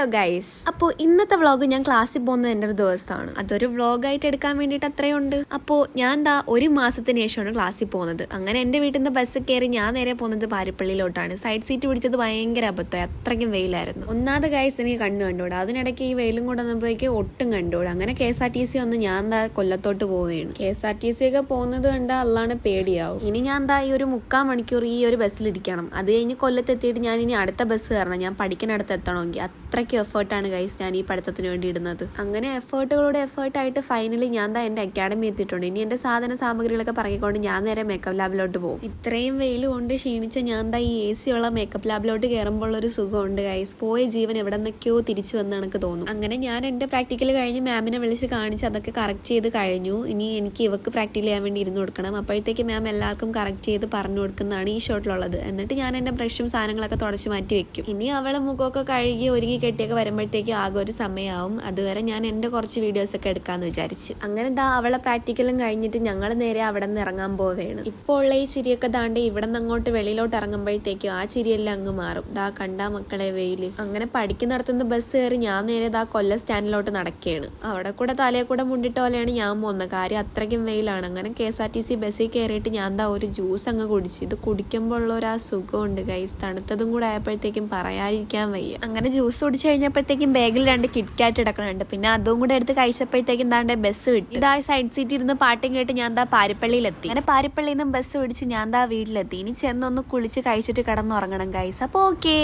Hello guys, അപ്പോൾ ഇന്നത്തെ vlog ഞാൻ ക്ലാസ്സിൽ പോകുന്നത് എൻ്റെ ഒരു ദിവസമാണ്. അതൊരു വ്ളോഗായിട്ട് എടുക്കാൻ വേണ്ടിയിട്ട് അത്രയുണ്ട്. അപ്പോൾ ഞാൻ ഒരു മാസത്തിന് ശേഷമാണ് ക്ലാസ്സിൽ പോകുന്നത്. അങ്ങനെ എൻ്റെ വീട്ടിൽ നിന്ന് ബസ് കയറി ഞാൻ നേരെ പോകുന്നത് പാരിപ്പള്ളിയിലോട്ടാണ്. സൈഡ് സീറ്റ് പിടിച്ചത് ഭയങ്കര അബദ്ധമായി, അത്രയ്ക്കും വെയിലായിരുന്നു. ഒന്നാമത് ഗൈസ് എനിക്ക് കണ്ടുകൂടാ, അതിനിടയ്ക്ക് ഈ വെയിലും കൂടെ വന്നപ്പോഴേക്ക് ഒട്ടും കണ്ടുകൂടാ. അങ്ങനെ KSRTC വന്ന് ഞാൻ കൊല്ലത്തോട്ട് പോവുകയാണ്. KSRTC ഒക്കെ പോകുന്നത് കണ്ടാൽ അല്ലാണ് പേടിയാവും. ഇനി ഞാൻ ഈ ഒരു 3/4 മണിക്കൂർ ഈ ഒരു ബസ്സിലിരിക്കണം. അത് കഴിഞ്ഞ് കൊല്ലത്തെത്തിയിട്ട് ഞാൻ ഇനി അടുത്ത ബസ് കയറണം, ഞാൻ പഠിക്കുന്നിടത്ത് എത്തണമെങ്കിൽ. അത്രയ്ക്ക് എഫേർട്ടാണ് ഗൈസ് ഞാൻ ഈ പഠിത്തത്തിന് വേണ്ടി ഇടുന്നത്. അങ്ങനെ എഫേർട്ടായിട്ട് ഫൈനലി ഞാൻ എൻ്റെ അക്കാഡമി എത്തിയിട്ടുണ്ട്. ഇനി എൻ്റെ സാധന സാമഗ്രികളൊക്കെ പറഞ്ഞുകൊണ്ട് ഞാൻ നേരെ മേക്കപ്പ് ലാബിലോട്ട് പോകും. ഇത്രയും വെയിൽ കൊണ്ട് ക്ഷീണിച്ച ഞാൻ ഈ AC ഉള്ള മേക്കപ്പ് ലാബിലോട്ട് കയറുമ്പോൾ ഒരു സുഖമുണ്ട് ഗൈസ്. പോയ ജീവൻ എവിടെ നിന്നൊക്കെയോ തിരിച്ചു വന്ന് എനിക്ക് തോന്നും. അങ്ങനെ ഞാൻ എൻ്റെ പ്രാക്ടിക്കൽ കഴിഞ്ഞ് മാമിനെ വിളിച്ച് കാണിച്ച് അതൊക്കെ കറക്റ്റ് ചെയ്ത് കഴിഞ്ഞു. ഇനി എനിക്ക് ഇവക്ക് പ്രാക്ടിക്കൽ ചെയ്യാൻ വേണ്ടി ഇരുന്ന് കൊടുക്കണം. അപ്പോഴത്തേക്ക് മാം എല്ലാവർക്കും കറക്റ്റ് ചെയ്ത് പറഞ്ഞു കൊടുക്കുന്നതാണ് ഈ ഷോട്ടിലുള്ളത്. എന്നിട്ട് ഞാൻ എൻ്റെ ബ്രഷും സാധനങ്ങളൊക്കെ തുടച്ച് മാറ്റി വെക്കും. ഇനി അവളെ മുഖമൊക്കെ കഴുകി ഒരുങ്ങി കെട്ടിയൊക്കെ വരുമ്പോഴത്തേക്ക് ആകെ ഒരു സമയമാവും. അതുവരെ ഞാൻ എൻ്റെ കുറച്ച് വീഡിയോസൊക്കെ എടുക്കാമെന്ന് വിചാരിച്ചു. അങ്ങനെ അവളെ പ്രാക്ടിക്കലും കഴിഞ്ഞിട്ട് ഞങ്ങൾ നേരെ അവിടെ നിന്ന് ഇറങ്ങാൻ പോവുകയാണ്. ഇപ്പോൾ ഉള്ള ഈ ചിരിയൊക്കെ താണ്ടി ഇവിടെ നിന്ന് അങ്ങോട്ട് വെളിയിലോട്ട് ഇറങ്ങുമ്പോഴത്തേക്കും ആ ചിരിയെല്ലാം അങ്ങ് മാറും. കണ്ടാ മക്കളെ വെയില്. അങ്ങനെ പഠിക്കുന്നിടത്തുനിന്ന് ബസ് കയറി ഞാൻ നേരെ കൊല്ലം സ്റ്റാൻഡിലോട്ട് നടക്കുകയാണ്. അവിടെ കൂടെ തലയെ കൂടെ മുണ്ടിട്ട പോലെയാണ് ഞാൻ പോകുന്നത്. കാര്യം അത്രയ്ക്കും വെയിലാണ്. അങ്ങനെ KSRTC ബസ്സിൽ കയറിയിട്ട് ഞാൻ ഒരു ജ്യൂസ് അങ്ങ് കുടിച്ചു. ഇത് കുടിക്കുമ്പോൾ ഉള്ള ഒരു സുഖമുണ്ട് ഗൈസ്. തണുത്തതും കൂടെ ആയപ്പോഴത്തേക്കും പറയാതിരിക്കാൻ വയ്യ. അങ്ങനെ ജ്യൂസ് കുടിച്ച് കഴിഞ്ഞപ്പോഴത്തേക്കും ബാഗിൽ 2 കിറ്റ്കാറ്റ് കിടക്കണുണ്ട്. പിന്നെ അതും കൂടെ എടുത്ത് കഴിച്ചപ്പോഴത്തേക്കും ബസ് വിട്ടു. സൈഡ് സീറ്റിൽ ഇരുന്ന് പാട്ടും കേട്ട് ഞാൻ പാരിപ്പള്ളിയിലെത്തി. അങ്ങനെ പാരിപ്പള്ളിയിൽ നിന്നും ബസ് പിടിച്ച് ഞാൻ വീട്ടിലെത്തി. ഇനി ചെന്നൊന്ന് കുളിച്ച് കഴിച്ചിട്ട് കിടന്നുറങ്ങണം ഗൈസ്. അപ്പോൾ ഓക്കേ.